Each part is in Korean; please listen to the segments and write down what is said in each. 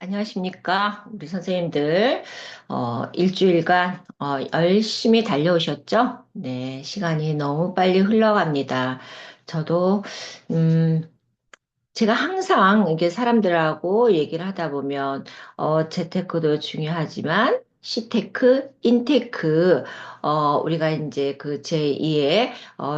안녕하십니까. 우리 선생님들, 일주일간, 열심히 달려오셨죠? 네, 시간이 너무 빨리 흘러갑니다. 저도, 음, 제가 항상 이게 사람들하고 얘기를 하다 보면, 재테크도 중요하지만, 시테크, 인테크, 우리가 이제 그 제2의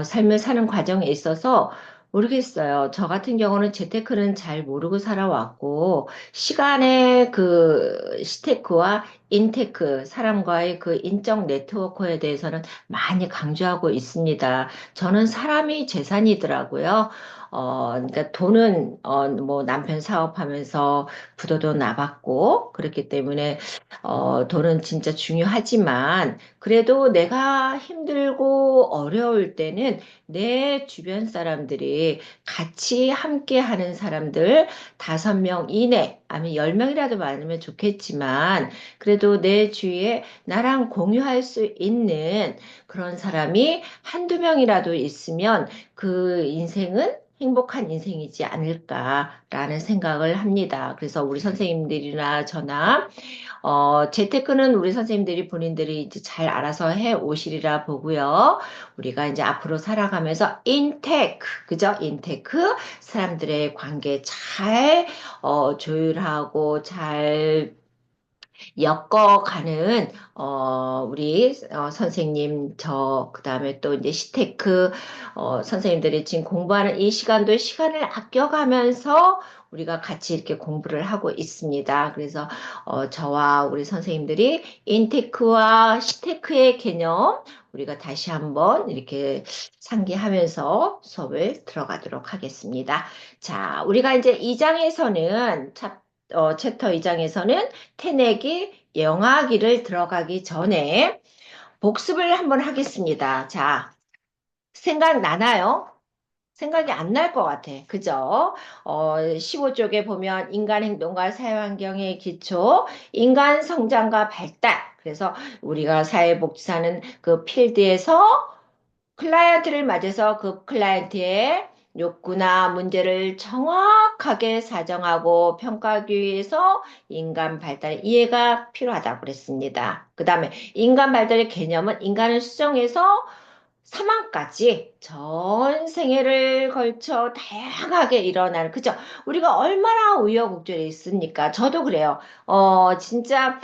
삶을 사는 과정에 있어서 모르겠어요. 저 같은 경우는 재테크는 잘 모르고 살아왔고, 시간의 그 시테크와 인테크, 사람과의 그 인적 네트워크에 대해서는 많이 강조하고 있습니다. 저는 사람이 재산이더라고요. 그러니까 돈은, 뭐 남편 사업하면서 부도도 나봤고, 그렇기 때문에, 돈은 진짜 중요하지만, 그래도 내가 힘들고 어려울 때는 내 주변 사람들이 같이 함께 하는 사람들, 5명 이내, 아니면 10명이라도 많으면 좋겠지만, 그래도 내 주위에 나랑 공유할 수 있는 그런 사람이 한두 명이라도 있으면 그 인생은 행복한 인생이지 않을까라는 생각을 합니다. 그래서 우리 선생님들이나 저나, 재테크는 우리 선생님들이 본인들이 이제 잘 알아서 해 오시리라 보고요. 우리가 이제 앞으로 살아가면서 인테크, 그죠? 인테크, 사람들의 관계 잘, 조율하고 잘 엮어가는 우리 선생님 그다음에 또 이제 시테크 선생님들이 지금 공부하는 이 시간도 시간을 아껴가면서 우리가 같이 이렇게 공부를 하고 있습니다. 그래서 저와 우리 선생님들이 인테크와 시테크의 개념 우리가 다시 한번 이렇게 상기하면서 수업을 들어가도록 하겠습니다. 자, 우리가 이제 2장에서는 챕터 2장에서는 태내기, 영화기를 들어가기 전에 복습을 한번 하겠습니다. 자, 생각나나요? 생각이 안 날 것 같아. 그죠? 15쪽에 보면 인간 행동과 사회환경의 기초, 인간 성장과 발달. 그래서 우리가 사회복지사는 그 필드에서 클라이언트를 맞아서 그 클라이언트의 욕구나 문제를 정확하게 사정하고 평가하기 위해서 인간 발달의 이해가 필요하다고 그랬습니다. 그 다음에 인간 발달의 개념은 인간을 수정해서 사망까지 전 생애를 걸쳐 다양하게 일어나는, 그죠? 우리가 얼마나 우여곡절이 있습니까? 저도 그래요. 진짜,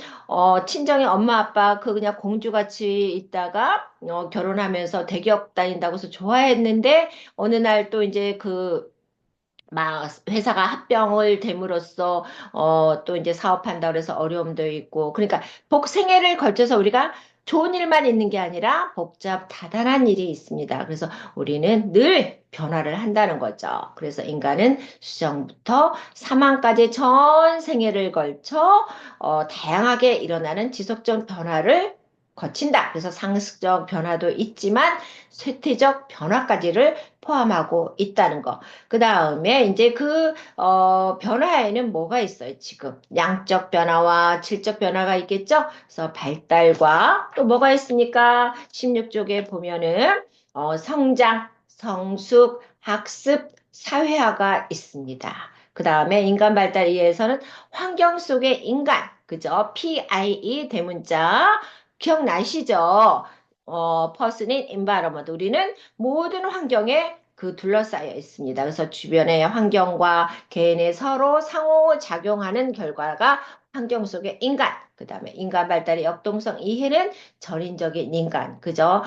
친정에 엄마, 아빠, 그 그냥 공주같이 있다가, 결혼하면서 대기업 다닌다고 해서 좋아했는데, 어느 날 또 이제 막 회사가 합병을 됨으로써 또 이제 사업한다 그래서 어려움도 있고 그러니까 생애를 걸쳐서 우리가 좋은 일만 있는 게 아니라 복잡 다단한 일이 있습니다. 그래서 우리는 늘 변화를 한다는 거죠. 그래서 인간은 수정부터 사망까지 전 생애를 걸쳐 다양하게 일어나는 지속적 변화를 거친다. 그래서 상습적 변화도 있지만 쇠퇴적 변화까지를 포함하고 있다는 거. 그 다음에 이제 변화에는 뭐가 있어요, 지금? 양적 변화와 질적 변화가 있겠죠? 그래서 발달과 또 뭐가 있습니까? 16쪽에 보면은, 성장, 성숙, 학습, 사회화가 있습니다. 그 다음에 인간 발달에 의해서는 환경 속의 인간, 그죠? PIE 대문자, 기억나시죠? person in environment. 우리는 모든 환경에 둘러싸여 있습니다. 그래서 주변의 환경과 개인의 서로 상호작용하는 결과가 환경 속의 인간, 그 다음에 인간 발달의 역동성 이해는 전인적인 인간, 그죠?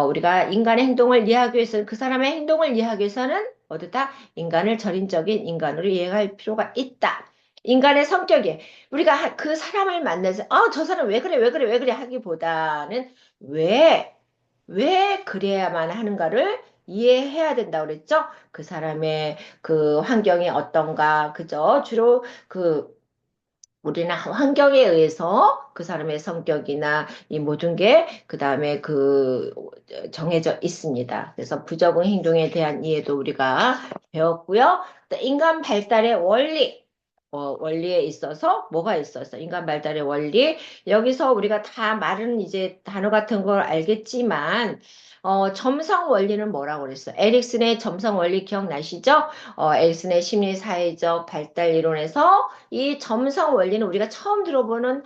우리가 인간의 행동을 이해하기 위해서는 그 사람의 행동을 이해하기 위해서는 어디다 인간을 전인적인 인간으로 이해할 필요가 있다. 인간의 성격이 우리가 그 사람을 만나서 저 사람 왜 그래 왜 그래 왜 그래 하기보다는 왜 왜 그래야만 하는가를 이해해야 된다고 그랬죠? 그 사람의 그 환경이 어떤가, 그죠? 주로 우리는 환경에 의해서 그 사람의 성격이나 이 모든 게 그 다음에 정해져 있습니다. 그래서 부적응 행동에 대한 이해도 우리가 배웠고요. 또 인간 발달의 원리. 원리에 있어서 뭐가 있어서 인간 발달의 원리 여기서 우리가 다 말은 이제 단어 같은 걸 알겠지만 점성 원리는 뭐라고 그랬어? 에릭슨의 점성 원리 기억나시죠? 에릭슨의 심리 사회적 발달 이론에서 이 점성 원리는 우리가 처음 들어보는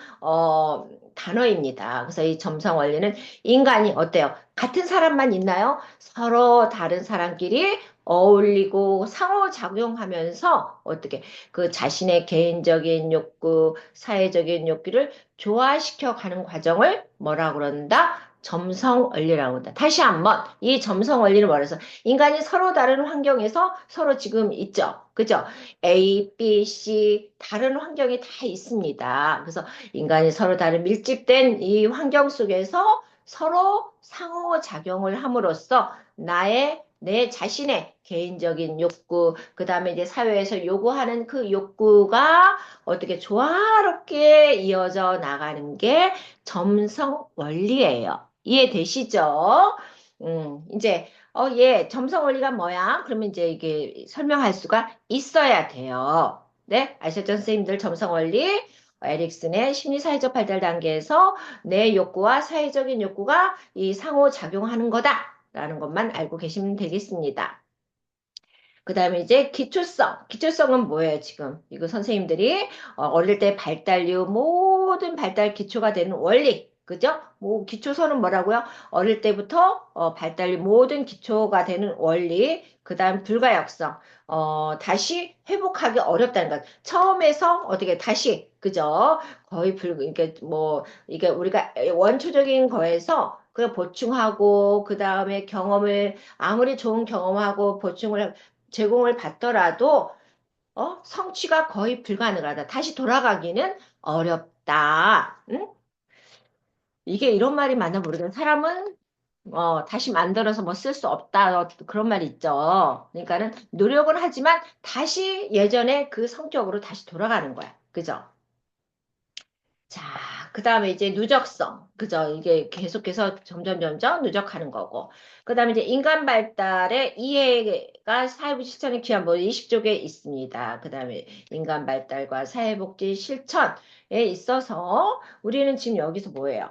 단어입니다. 그래서 이 점성 원리는 인간이 어때요? 같은 사람만 있나요? 서로 다른 사람끼리 어울리고 상호작용하면서 어떻게 그 자신의 개인적인 욕구, 사회적인 욕구를 조화시켜 가는 과정을 뭐라고 그런다? 점성 원리라고 한다. 다시 한번 이 점성 원리는 뭐라서 인간이 서로 다른 환경에서 서로 지금 있죠. 그죠? A, B, C 다른 환경이 다 있습니다. 그래서 인간이 서로 다른 밀집된 이 환경 속에서 서로 상호작용을 함으로써 내 자신의 개인적인 욕구, 그 다음에 이제 사회에서 요구하는 그 욕구가 어떻게 조화롭게 이어져 나가는 게 점성 원리예요. 이해되시죠? 이제, 예, 점성 원리가 뭐야? 그러면 이제 이게 설명할 수가 있어야 돼요. 네? 아셨죠, 선생님들? 점성 원리? 에릭슨의 심리사회적 발달 단계에서 내 욕구와 사회적인 욕구가 이 상호작용하는 거다. 라는 것만 알고 계시면 되겠습니다. 그 다음에 이제 기초성. 기초성은 뭐예요, 지금? 이거 선생님들이 어릴 때 발달류 모든 발달 기초가 되는 원리. 그죠? 뭐, 기초서는 뭐라고요? 어릴 때부터 발달류 모든 기초가 되는 원리. 그 다음 불가역성. 다시 회복하기 어렵다는 것. 처음에서 어떻게 다시, 그죠? 거의 이게 뭐, 이게 우리가 원초적인 거에서 그 보충하고, 그 다음에 경험을, 아무리 좋은 경험하고 보충을 제공을 받더라도 성취가 거의 불가능하다. 다시 돌아가기는 어렵다. 응? 이게 이런 말이 맞나 모르겠는 사람은 다시 만들어서 뭐 쓸 수 없다. 그런 말이 있죠. 그러니까는 노력은 하지만 다시 예전에 그 성격으로 다시 돌아가는 거야. 그죠? 자, 그 다음에 이제 누적성. 그죠? 이게 계속해서 점점 누적하는 거고. 그 다음에 이제 인간 발달의 이해가 사회복지 실천의 기한부 20쪽에 있습니다. 그 다음에 인간 발달과 사회복지 실천에 있어서 우리는 지금 여기서 뭐예요?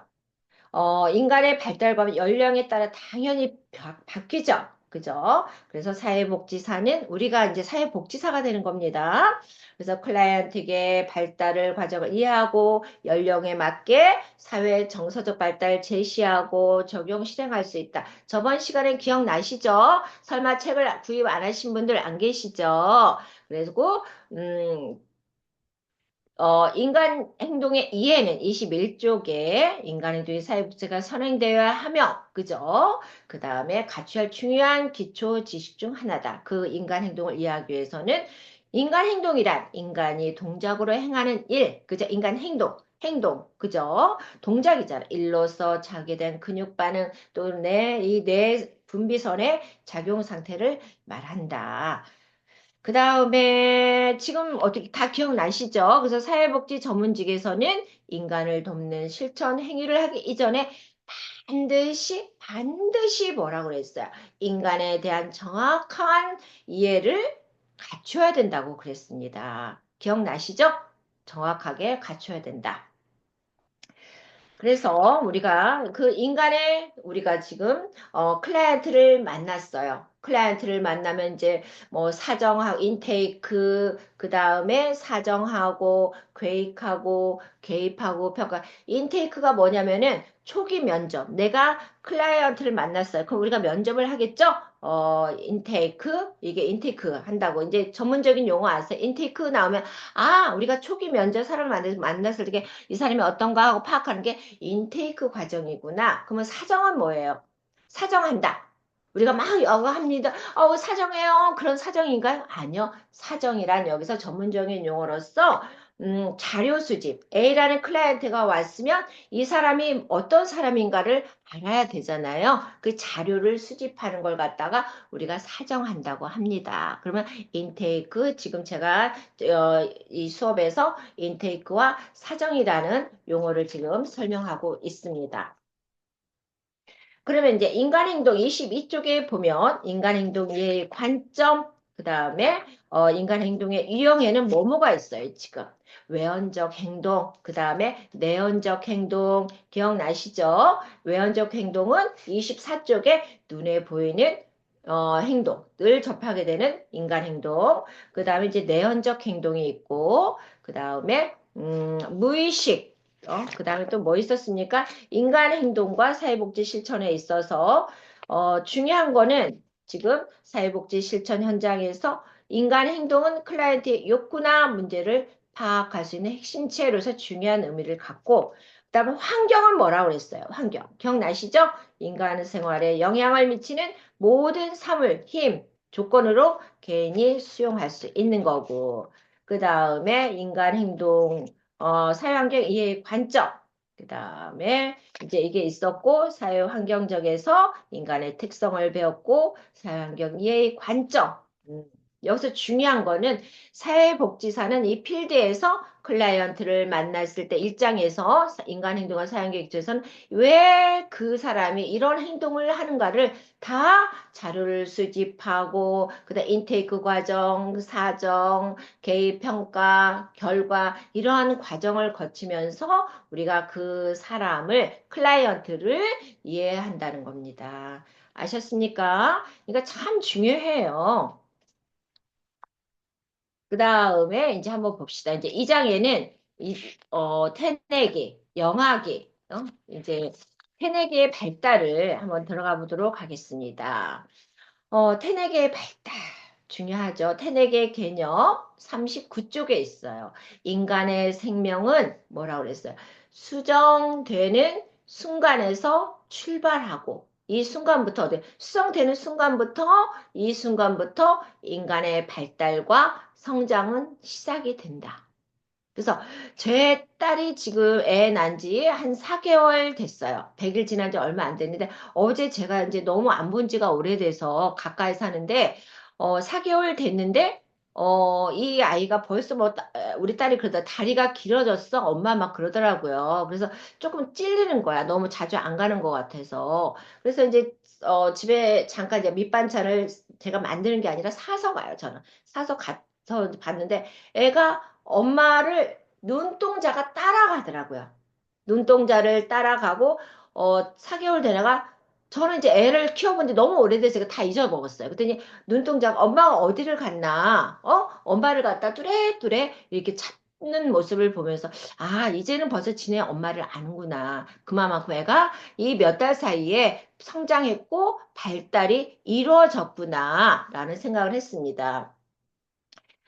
인간의 발달과 연령에 따라 당연히 바뀌죠. 그죠? 그래서 사회복지사는 우리가 이제 사회복지사가 되는 겁니다. 그래서 클라이언트에게 발달을 과정을 이해하고 연령에 맞게 사회 정서적 발달 제시하고 적용 실행할 수 있다. 저번 시간에 기억나시죠? 설마 책을 구입 안 하신 분들 안 계시죠? 그리고 음, 인간 행동의 이해는 21쪽에 인간 행동의 사회복지가 선행되어야 하며, 그죠? 그 다음에 갖춰야 할 중요한 기초 지식 중 하나다. 그 인간 행동을 이해하기 위해서는 인간 행동이란 인간이 동작으로 행하는 일, 그죠? 인간 행동, 그죠? 동작이잖아. 일로서 자기된 근육 반응 또 이내 분비선의 작용 상태를 말한다. 그 다음에 지금 어떻게 다 기억나시죠? 그래서 사회복지 전문직에서는 인간을 돕는 실천 행위를 하기 이전에 반드시 뭐라고 그랬어요? 인간에 대한 정확한 이해를 갖춰야 된다고 그랬습니다. 기억나시죠? 정확하게 갖춰야 된다. 그래서 우리가 그 인간의 우리가 지금 클라이언트를 만났어요. 클라이언트를 만나면 이제 뭐 사정하고 인테이크 그 다음에 사정하고 계획하고 개입하고 평가. 인테이크가 뭐냐면은 초기 면접. 내가 클라이언트를 만났어요. 그럼 우리가 면접을 하겠죠? 이게 인테이크 한다고. 이제 전문적인 용어 아세요? 인테이크 나오면 우리가 초기 면접 사람을 만났을 때 이 사람이 어떤가 하고 파악하는 게 인테이크 과정이구나. 그러면 사정은 뭐예요? 사정한다. 우리가 막 이거 합니다. 사정해요. 그런 사정인가요? 아니요. 사정이란 여기서 전문적인 용어로서 자료 수집. A라는 클라이언트가 왔으면 이 사람이 어떤 사람인가를 알아야 되잖아요. 그 자료를 수집하는 걸 갖다가 우리가 사정한다고 합니다. 그러면 인테이크, 지금 제가 이 수업에서 인테이크와 사정이라는 용어를 지금 설명하고 있습니다. 그러면 이제 인간행동 22쪽에 보면 인간행동의 관점, 그 다음에 인간 행동의 유형에는 뭐뭐가 있어요, 지금. 외연적 행동, 그 다음에 내연적 행동, 기억나시죠? 외연적 행동은 24쪽에 눈에 보이는 행동을 접하게 되는 인간 행동. 그 다음에 이제 내연적 행동이 있고, 그 다음에, 무의식. 그 다음에 또 뭐 있었습니까? 인간 행동과 사회복지 실천에 있어서, 중요한 거는 지금 사회복지 실천 현장에서 인간 행동은 클라이언트의 욕구나 문제를 파악할 수 있는 핵심체로서 중요한 의미를 갖고, 그다음에 환경은 뭐라고 그랬어요? 환경. 기억나시죠? 인간 생활에 영향을 미치는 모든 사물, 힘, 조건으로 개인이 수용할 수 있는 거고, 그 다음에 인간 행동, 사회환경 이해의 관점, 그 다음에 이제 이게 있었고, 사회환경적에서 인간의 특성을 배웠고, 사회환경 이해의 관점. 음, 여기서 중요한 거는 사회복지사는 이 필드에서 클라이언트를 만났을 때 일장에서 인간행동과 사회환경에서는 왜 그 사람이 이런 행동을 하는가를 다 자료를 수집하고 그다음 인테이크 과정, 사정, 개입 평가, 결과 이러한 과정을 거치면서 우리가 그 사람을 클라이언트를 이해한다는 겁니다. 아셨습니까? 그러니까 참 중요해요. 그 다음에 이제 한번 봅시다. 이제 이 장에는 태내기, 영하기, 이제 태내기의 발달을 한번 들어가 보도록 하겠습니다. 태내개의 발달. 중요하죠. 태내개 개념 39쪽에 있어요. 인간의 생명은 뭐라고 그랬어요? 수정되는 순간에서 출발하고, 이 순간부터, 수정되는 순간부터, 이 순간부터 인간의 발달과 성장은 시작이 된다. 그래서 제 딸이 지금 애 낳은 지 한 4개월 됐어요. 100일 지난 지 얼마 안 됐는데 어제 제가 이제 너무 안 본 지가 오래돼서 가까이 사는데 4개월 됐는데 이 아이가 벌써 뭐 우리 딸이 그러다 다리가 길어졌어. 엄마 막 그러더라고요. 그래서 조금 찔리는 거야. 너무 자주 안 가는 것 같아서. 그래서 이제 집에 잠깐 이제 밑반찬을 제가 만드는 게 아니라 사서 가요. 저는 사서 가서 봤는데 애가 엄마를 눈동자가 따라가더라고요. 눈동자를 따라가고 4개월 되다가 저는 이제 애를 키워본 지 너무 오래돼서 이거 다 잊어먹었어요. 그랬더니 눈동자가 엄마가 어디를 갔나? 엄마를 갖다 뚜레뚜레 이렇게 찾는 모습을 보면서 아, 이제는 벌써 지네 엄마를 아는구나. 그만큼 애가 이 몇 달 사이에 성장했고 발달이 이루어졌구나 라는 생각을 했습니다.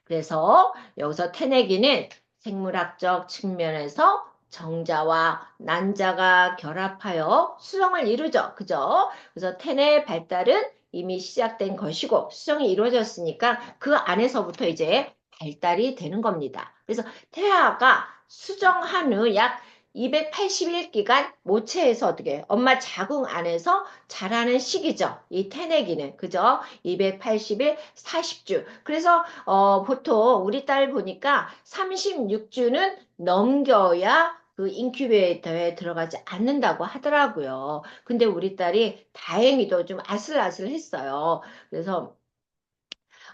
그래서 여기서 태내기는 생물학적 측면에서 정자와 난자가 결합하여 수정을 이루죠. 그죠? 그래서 태내의 발달은 이미 시작된 것이고 수정이 이루어졌으니까 그 안에서부터 이제 발달이 되는 겁니다. 그래서 태아가 수정한 후 약 280일기간 모체에서 어떻게 엄마 자궁 안에서 자라는 시기죠. 이 태내기는 그죠? 280일 40주. 그래서 보통 우리 딸 보니까 36주는 넘겨야 그 인큐베이터에 들어가지 않는다고 하더라고요. 근데 우리 딸이 다행히도 좀 아슬아슬했어요. 그래서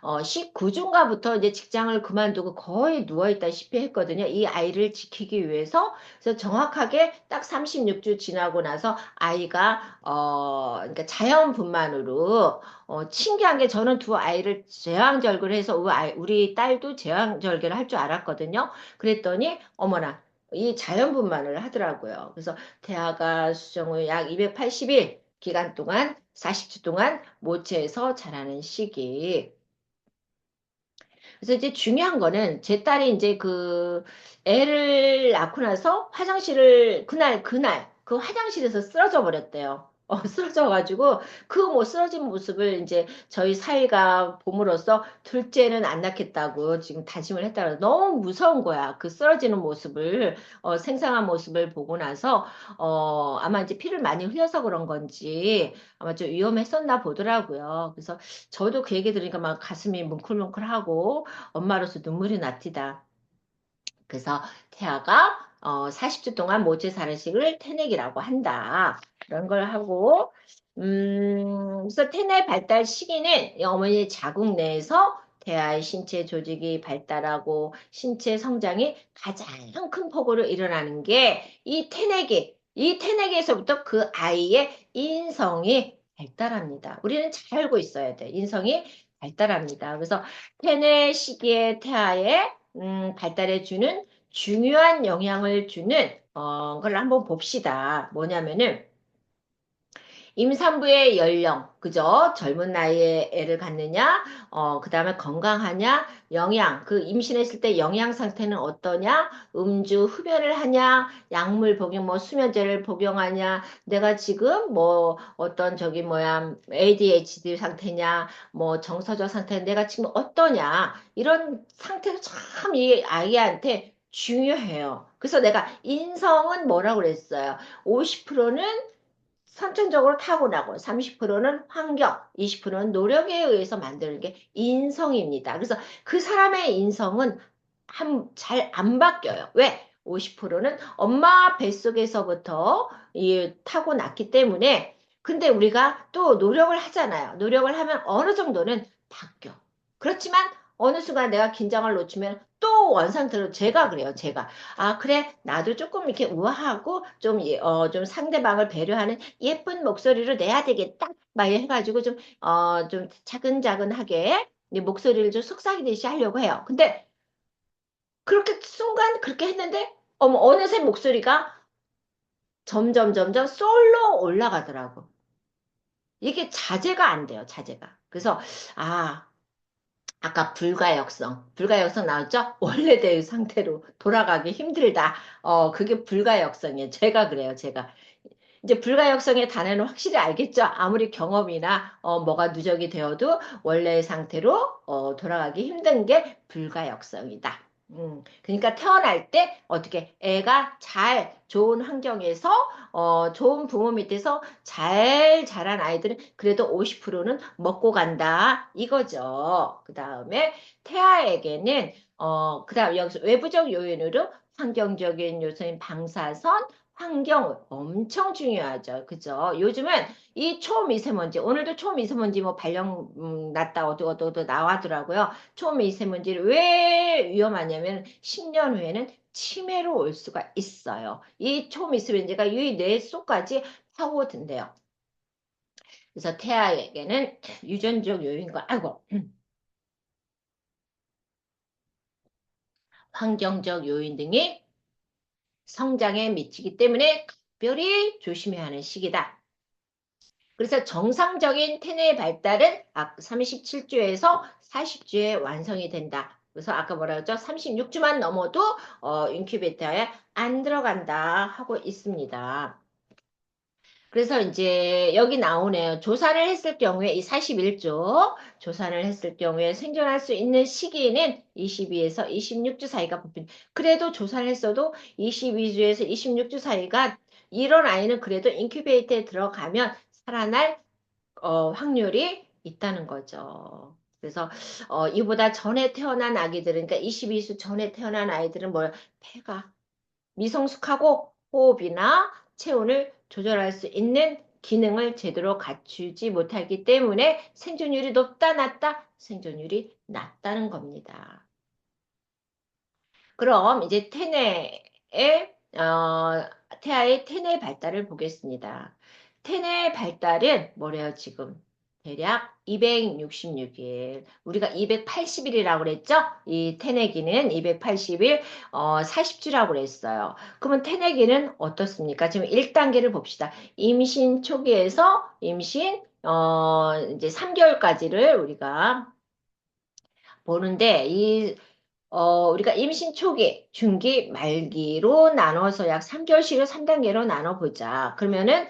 19주인가부터 이제 직장을 그만두고 거의 누워있다시피 했거든요. 이 아이를 지키기 위해서. 그래서 정확하게 딱 36주 지나고 나서 아이가, 그러니까 자연분만으로, 신기한 게 저는 두 아이를 제왕절개를 해서 우리 딸도 제왕절개를 할 줄 알았거든요. 그랬더니, 어머나, 이 자연분만을 하더라고요. 그래서 태아가 수정 후 약 280일 기간 동안, 40주 동안 모체에서 자라는 시기. 그래서 이제 중요한 거는 제 딸이 이제 그 애를 낳고 나서 화장실을 그날 그 화장실에서 쓰러져 버렸대요. 쓰러져가지고 그 뭐 쓰러진 모습을 이제 저희 사위가 봄으로써 둘째는 안 낳겠다고 지금 다짐을 했다고 너무 무서운 거야. 그 쓰러지는 모습을 생생한 모습을 보고 나서 아마 이제 피를 많이 흘려서 그런 건지 아마 좀 위험했었나 보더라고요. 그래서 저도 그 얘기 들으니까 막 가슴이 뭉클뭉클하고 엄마로서 눈물이 나티다. 그래서 태아가 40주 동안 모체 사례식을 태내기라고 한다. 그런 걸 하고 그래서 태내 발달 시기는 이 어머니 자궁 내에서 태아의 신체 조직이 발달하고 신체 성장이 가장 큰 폭으로 일어나는 게 이 태내기. 이 태내기에서부터 그 아이의 인성이 발달합니다. 우리는 잘 알고 있어야 돼. 인성이 발달합니다. 그래서 태내 시기의 태아의 발달해 주는 중요한 영향을 주는 걸 한번 봅시다. 뭐냐면은 임산부의 연령, 그죠? 젊은 나이에 애를 갖느냐, 그 다음에 건강하냐, 영양, 그 임신했을 때 영양 상태는 어떠냐, 음주, 흡연을 하냐, 약물 복용, 뭐 수면제를 복용하냐, 내가 지금 뭐 어떤 저기 뭐야, ADHD 상태냐, 뭐 정서적 상태, 내가 지금 어떠냐, 이런 상태가 참 이 아이한테 중요해요. 그래서 내가 인성은 뭐라고 그랬어요? 50%는 선천적으로 타고나고 30%는 환경, 20%는 노력에 의해서 만드는 게 인성입니다. 그래서 그 사람의 인성은 잘 안 바뀌어요. 왜? 50%는 엄마 뱃속에서부터 타고났기 때문에 근데 우리가 또 노력을 하잖아요. 노력을 하면 어느 정도는 바뀌어. 그렇지만 어느 순간 내가 긴장을 놓치면 또 원상태로 제가 그래요. 제가. 아, 그래. 나도 조금 이렇게 우아하고 좀 상대방을 배려하는 예쁜 목소리로 내야 되겠다. 막 해가지고 좀 차근차근하게 이 목소리를 좀 속삭이듯이 하려고 해요. 근데 그렇게 순간 그렇게 했는데 어머 어느새 목소리가 점점 솔로 올라가더라고. 이게 자제가 안 돼요. 자제가. 그래서 아 아까 불가역성 나왔죠? 원래대의 상태로 돌아가기 힘들다. 그게 불가역성이에요. 제가 그래요. 제가. 이제 불가역성의 단어는 확실히 알겠죠? 아무리 경험이나 뭐가 누적이 되어도 원래의 상태로 돌아가기 힘든 게 불가역성이다. 그러니까 태어날 때 어떻게 애가 잘 좋은 환경에서 좋은 부모 밑에서 잘 자란 아이들은 그래도 50%는 먹고 간다 이거죠. 그 다음에 태아에게는 그다음 여기서 외부적 요인으로 환경적인 요소인 방사선 환경 엄청 중요하죠. 그죠? 요즘은 이 초미세먼지, 오늘도 초미세먼지 뭐 발령 났다 어떠고또 나와더라고요. 초미세먼지를 왜 위험하냐면 10년 후에는 치매로 올 수가 있어요. 이 초미세먼지가 이 뇌 속까지 파고든대요. 그래서 태아에게는 유전적 요인과 아이고 환경적 요인 등이 성장에 미치기 때문에 각별히 조심해야 하는 시기다. 그래서 정상적인 태뇌의 발달은 37주에서 40주에 완성이 된다. 그래서 아까 뭐라 그랬죠? 36주만 넘어도 인큐베이터에 안 들어간다 하고 있습니다. 그래서 이제 여기 나오네요. 조사를 했을 경우에 이 41조 조사를 했을 경우에 생존할 수 있는 시기는 22에서 26주 사이가 보편. 그래도 조사를 했어도 22주에서 26주 사이가 이런 아이는 그래도 인큐베이터에 들어가면 살아날 확률이 있다는 거죠. 그래서 이보다 전에 태어난 아기들은 그러니까 22수 전에 태어난 아이들은 뭐 폐가 미성숙하고 호흡이나 체온을 조절할 수 있는 기능을 제대로 갖추지 못하기 때문에 생존율이 높다, 낮다? 생존율이 낮다는 겁니다. 그럼 이제 태아의 태내 발달을 보겠습니다. 태내 발달은 뭐래요, 지금? 대략 266일. 우리가 280일이라고 그랬죠? 이 태내기는 280일, 40주라고 그랬어요. 그러면 태내기는 어떻습니까? 지금 1단계를 봅시다. 임신 초기에서 이제 3개월까지를 우리가 보는데, 우리가 임신 초기, 중기, 말기로 나눠서 약 3개월씩을 3단계로 나눠보자. 그러면은,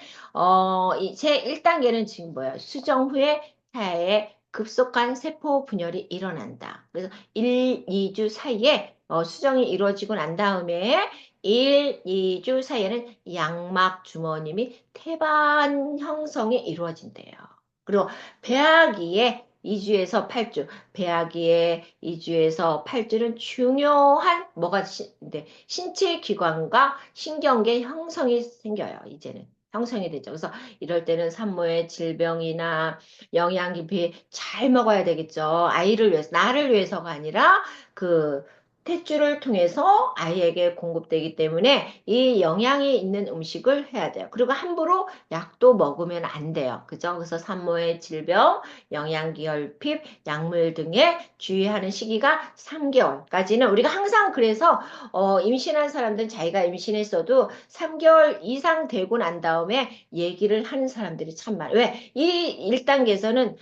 제 1단계는 지금 뭐야? 수정 후에 태아에 급속한 세포 분열이 일어난다. 그래서 1, 2주 사이에 수정이 이루어지고 난 다음에 1, 2주 사이에는 양막 주머니 및 태반 형성이 이루어진대요. 그리고 배아기에 2주에서 8주, 배아기의 2주에서 8주는 중요한 신체 기관과 신경계 형성이 생겨요, 이제는. 형성이 되죠. 그래서 이럴 때는 산모의 질병이나 영양 깊이 잘 먹어야 되겠죠. 아이를 위해서, 나를 위해서가 아니라 그 탯줄을 통해서 아이에게 공급되기 때문에 이 영양이 있는 음식을 해야 돼요. 그리고 함부로 약도 먹으면 안 돼요. 그죠? 그래서 산모의 질병, 영양기혈핍, 약물 등에 주의하는 시기가 3개월까지는 우리가 항상 그래서 임신한 사람들은 자기가 임신했어도 3개월 이상 되고 난 다음에 얘기를 하는 사람들이 참 많아요. 왜? 이 1단계에서는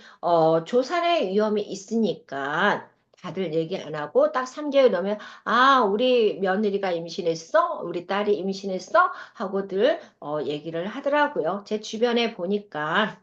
조산의 위험이 있으니까 다들 얘기 안 하고 딱 3개월 넘으면 아, 우리 며느리가 임신했어? 우리 딸이 임신했어? 하고들 얘기를 하더라고요. 제 주변에 보니까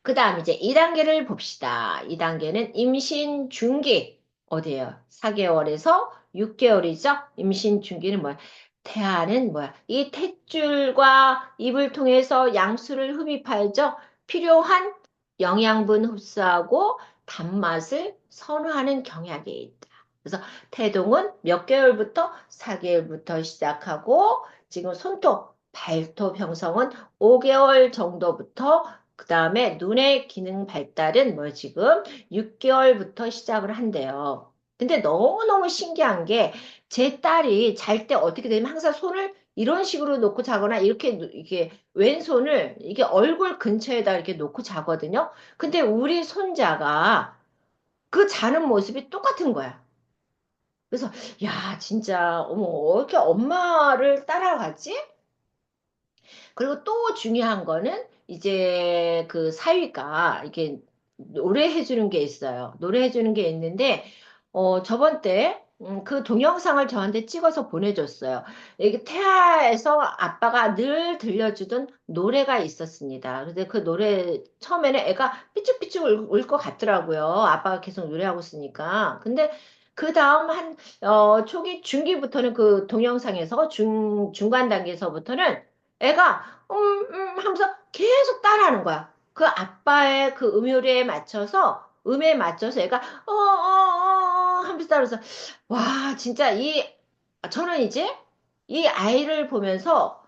그 다음 이제 2단계를 봅시다. 2단계는 임신 중기. 어디예요? 4개월에서 6개월이죠? 임신 중기는 뭐야? 태아는 뭐야? 이 탯줄과 입을 통해서 양수를 흡입하죠? 필요한 영양분 흡수하고 단맛을 선호하는 경향이 있다. 그래서 태동은 몇 개월부터? 4개월부터 시작하고 지금 손톱, 발톱 형성은 5개월 정도부터 그 다음에 눈의 기능 발달은 뭐 지금 6개월부터 시작을 한대요. 근데 너무너무 신기한 게 제 딸이 잘 때 어떻게 되면 항상 손을 이런 식으로 놓고 자거나 이렇게 왼손을 이게 얼굴 근처에다 이렇게 놓고 자거든요. 근데 우리 손자가 그 자는 모습이 똑같은 거야. 그래서 야 진짜 어머 어떻게 엄마를 따라가지? 그리고 또 중요한 거는 이제 그 사위가 이게 노래해 주는 게 있어요. 노래해 주는 게 있는데 저번 때 그 동영상을 저한테 찍어서 보내줬어요. 이게 태아에서 아빠가 늘 들려주던 노래가 있었습니다. 근데 그 노래 처음에는 애가 삐죽삐죽 울 것 같더라고요. 아빠가 계속 노래하고 있으니까. 근데 그 다음 초기 중기부터는 그 동영상에서 중간 단계에서부터는 애가 하면서 계속 따라하는 거야. 그 아빠의 그 음요리에 맞춰서 음에 맞춰서 애가 하면서 따라서 와 진짜 저는 이제 이 아이를 보면서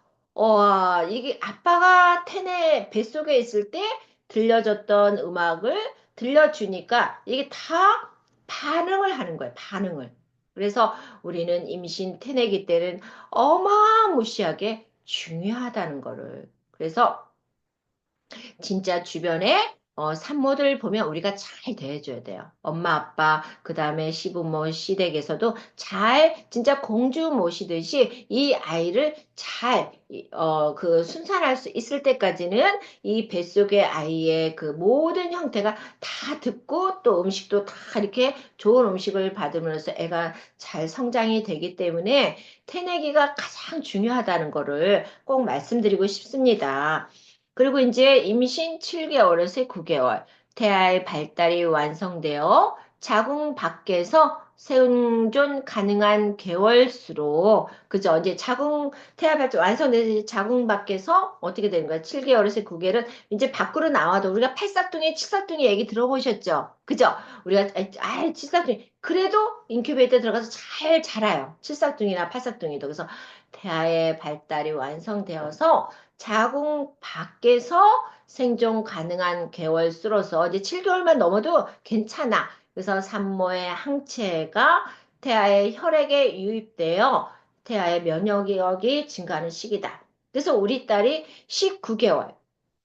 이게 아빠가 태내 뱃속에 있을 때 들려줬던 음악을 들려주니까 이게 다 반응을 하는 거예요. 반응을. 그래서 우리는 임신 태내기 때는 어마무시하게 중요하다는 거를. 그래서 진짜 주변에 산모들 보면 우리가 잘 대해줘야 돼요. 엄마, 아빠, 그 다음에 시부모, 시댁에서도 잘, 진짜 공주 모시듯이 이 아이를 잘, 그 순산할 수 있을 때까지는 이 뱃속의 아이의 그 모든 형태가 다 듣고 또 음식도 다 이렇게 좋은 음식을 받으면서 애가 잘 성장이 되기 때문에 태내기가 가장 중요하다는 거를 꼭 말씀드리고 싶습니다. 그리고 이제 임신 7개월에서 9개월, 태아의 발달이 완성되어 자궁 밖에서 생존 가능한 개월수로, 그죠? 이제 태아 발달 완성돼서 이제 자궁 밖에서 어떻게 되는 거야? 7개월에서 9개월은 이제 밖으로 나와도 우리가 팔싹둥이, 칠싹둥이 얘기 들어보셨죠? 그죠? 우리가, 칠싹둥이. 그래도 인큐베이터 들어가서 잘 자라요. 칠싹둥이나 팔싹둥이도. 그래서 태아의 발달이 완성되어서 자궁 밖에서 생존 가능한 개월수로서 이제 7개월만 넘어도 괜찮아. 그래서 산모의 항체가 태아의 혈액에 유입되어 태아의 면역력이 증가하는 시기다. 그래서 우리 딸이 19개월,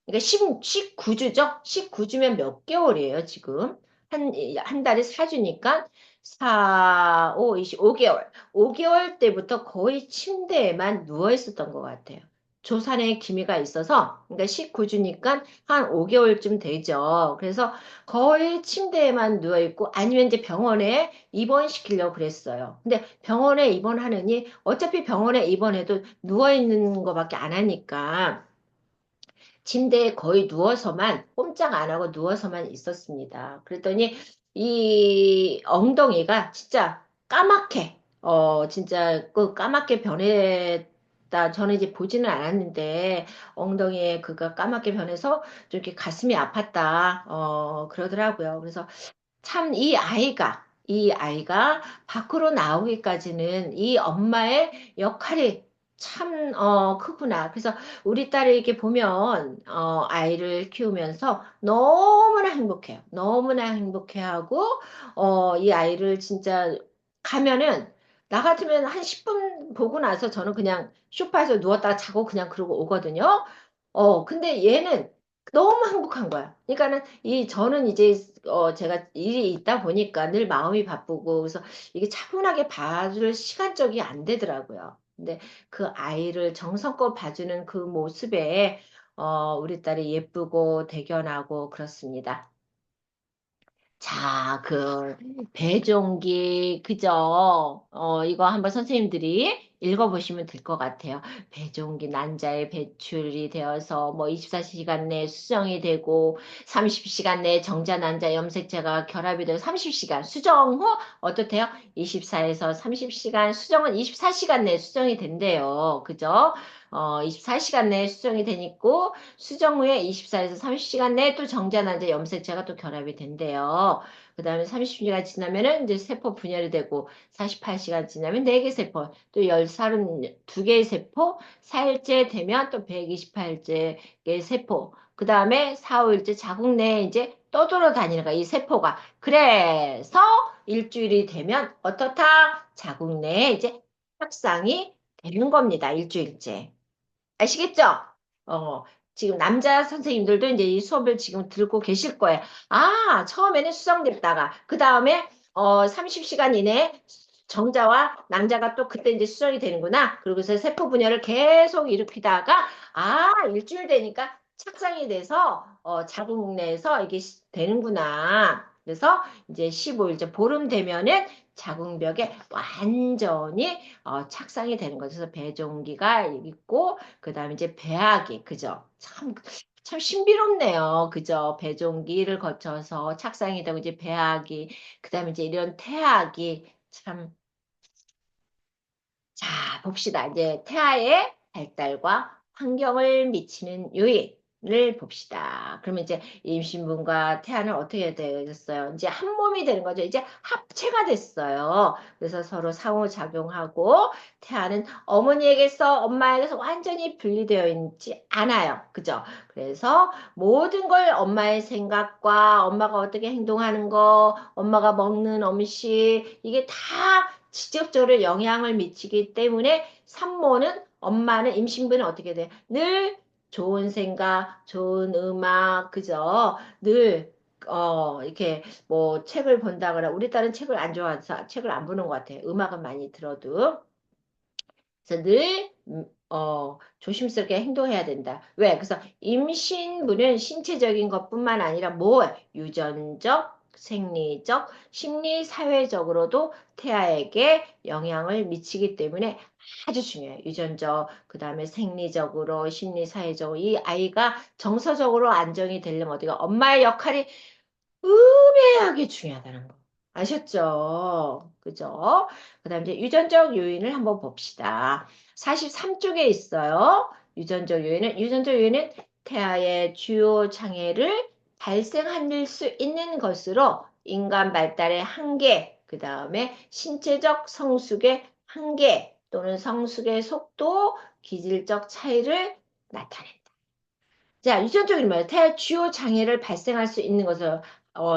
그러니까 19주죠? 19주면 몇 개월이에요, 지금? 한 달에 4주니까 4, 5, 25개월. 5개월 때부터 거의 침대에만 누워 있었던 것 같아요. 조산의 기미가 있어서, 그러니까 19주니까 한 5개월쯤 되죠. 그래서 거의 침대에만 누워 있고, 아니면 이제 병원에 입원시키려고 그랬어요. 근데 병원에 입원하느니, 어차피 병원에 입원해도 누워 있는 거밖에 안 하니까, 침대에 거의 누워서만, 꼼짝 안 하고 누워서만 있었습니다. 그랬더니 이 엉덩이가 진짜 까맣게, 진짜 그 까맣게 변했다. 저는 이제 보지는 않았는데, 엉덩이에 그가 까맣게 변해서 좀 이렇게 가슴이 아팠다. 그러더라고요. 그래서 참 이 아이가 밖으로 나오기까지는 이 엄마의 역할이 참, 크구나. 그래서 우리 딸이 이렇게 보면, 아이를 키우면서 너무나 행복해요. 너무나 행복해하고, 이 아이를 진짜 가면은, 나 같으면 한 10분 보고 나서 저는 그냥 소파에서 누웠다가 자고 그냥 그러고 오거든요. 근데 얘는 너무 행복한 거야. 그러니까는 저는 이제, 제가 일이 있다 보니까 늘 마음이 바쁘고, 그래서 이게 차분하게 봐줄 시간적이 안 되더라고요. 근데 그 아이를 정성껏 봐주는 그 모습에 우리 딸이 예쁘고 대견하고 그렇습니다. 자, 배종기, 그죠? 이거 한번 선생님들이 읽어보시면 될 것 같아요. 배종기 난자에 배출이 되어서 뭐 24시간 내에 수정이 되고 30시간 내에 정자 난자 염색체가 결합이 되고 30시간 수정 후 어떻대요? 24에서 30시간 수정은 24시간 내에 수정이 된대요. 그죠? 24시간 내에 수정이 되니까 수정 후에 24에서 30시간 내에 또 정자 난자 염색체가 또 결합이 된대요. 그 다음에 30시간 지나면은 이제 세포 분열이 되고 48시간 지나면 4개 세포, 또 12개의 세포, 4일째 되면 또 128개의 세포, 그 다음에 4, 5일째 자궁 내에 이제 떠돌아다니는 거야, 이 세포가. 그래서 일주일이 되면 어떻다? 자궁 내에 이제 확상이 되는 겁니다, 일주일째. 아시겠죠? 어, 지금 남자 선생님들도 이제 이 수업을 지금 듣고 계실 거예요. 아, 처음에는 수정됐다가, 그 다음에, 30시간 이내에 정자와 낭자가 또 그때 이제 수정이 되는구나. 그러고서 세포 분열을 계속 일으키다가, 아, 일주일 되니까 착상이 돼서, 자궁 내에서 이게 되는구나. 그래서 이제 15일째 보름 되면은 자궁벽에 완전히 착상이 되는 거죠. 그래서 배종기가 있고, 그 다음에 이제 배아기, 그죠? 참 신비롭네요. 그죠? 배종기를 거쳐서 착상이 되고, 이제 배아기, 그 다음에 이제 이런 태아기, 참 자, 봅시다. 이제 태아의 발달과 환경을 미치는 요인을 봅시다. 그러면 이제 임신부가 태아는 어떻게 되겠어요? 이제 한 몸이 되는 거죠. 이제 합체가 됐어요. 그래서 서로 상호작용하고 태아는 어머니에게서 엄마에게서 완전히 분리되어 있지 않아요. 그죠? 그래서 모든 걸 엄마의 생각과 엄마가 어떻게 행동하는 거, 엄마가 먹는 음식, 이게 다 직접적으로 영향을 미치기 때문에 산모는 엄마는 임신부는 어떻게 돼? 늘 좋은 생각, 좋은 음악, 그죠? 늘 이렇게 뭐 책을 본다거나 우리 딸은 책을 안 좋아해서 책을 안 보는 것 같아요. 음악은 많이 들어도. 그래서 늘 조심스럽게 행동해야 된다. 왜? 그래서 임신부는 신체적인 것뿐만 아니라 뭐 유전적, 생리적, 심리, 사회적으로도 태아에게 영향을 미치기 때문에 아주 중요해요. 유전적, 그 다음에 생리적으로, 심리, 사회적으로 이 아이가 정서적으로 안정이 되려면 어디가 엄마의 역할이 음해하게 중요하다는 거. 아셨죠? 그죠? 그 다음 이제 유전적 요인을 한번 봅시다. 43쪽에 있어요. 유전적 요인은 태아의 주요 장애를 발생할 수 있는 것으로 인간 발달의 한계, 그 다음에 신체적 성숙의 한계 또는 성숙의 속도, 기질적 차이를 나타낸다. 자, 유전적인 뭐예요? 태아 주요 장애를 발생할 수 있는 것을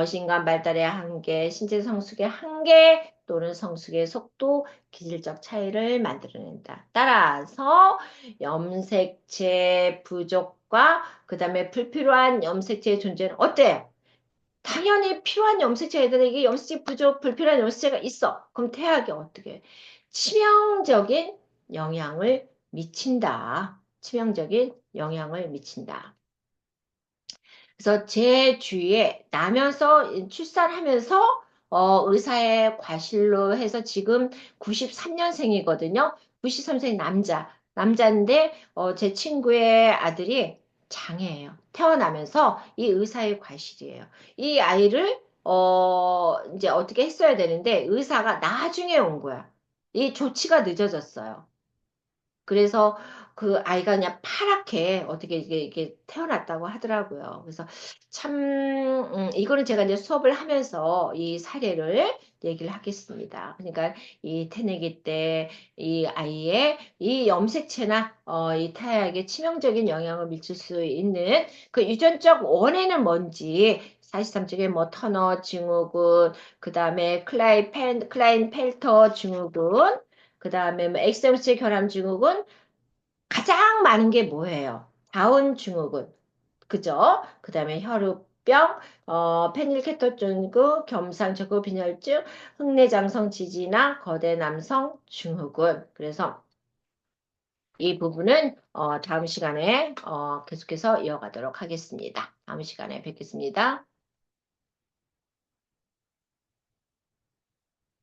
신간 발달의 한계, 신체 성숙의 한계 또는 성숙의 속도, 기질적 차이를 만들어낸다. 따라서 염색체 부족과 그다음에 불필요한 염색체의 존재는 어때요? 당연히 필요한 염색체 애들에게 염색체 부족, 불필요한 염색체가 있어. 그럼 태아에 어떻게 해? 치명적인 영향을 미친다. 치명적인 영향을 미친다. 그래서 제 주위에 나면서 출산하면서 의사의 과실로 해서 지금 93년생이거든요. 93생 남자인데 제 친구의 아들이 장애예요. 태어나면서 이 의사의 과실이에요. 이 아이를 이제 어떻게 했어야 되는데 의사가 나중에 온 거야. 이 조치가 늦어졌어요. 그래서 그 아이가 그냥 파랗게 어떻게 이게 태어났다고 하더라고요. 그래서 참, 이거는 제가 이제 수업을 하면서 이 사례를 얘기를 하겠습니다. 그러니까 이 태내기 때 이 아이의 이 염색체나 이 타약에 치명적인 영향을 미칠 수 있는 그 유전적 원인은 뭔지 43쪽에 뭐 터너 증후군, 그 다음에 클라인펠터 증후군, 그 다음에 뭐 엑스եմ스 결함 증후군, 가장 많은 게 뭐예요? 다운 증후군. 그죠? 그 다음에 혈우병, 페닐케토증후, 겸상척후 빈혈증, 흑내장성 지지나 거대 남성 증후군. 그래서 이 부분은 다음 시간에 계속해서 이어가도록 하겠습니다. 다음 시간에 뵙겠습니다.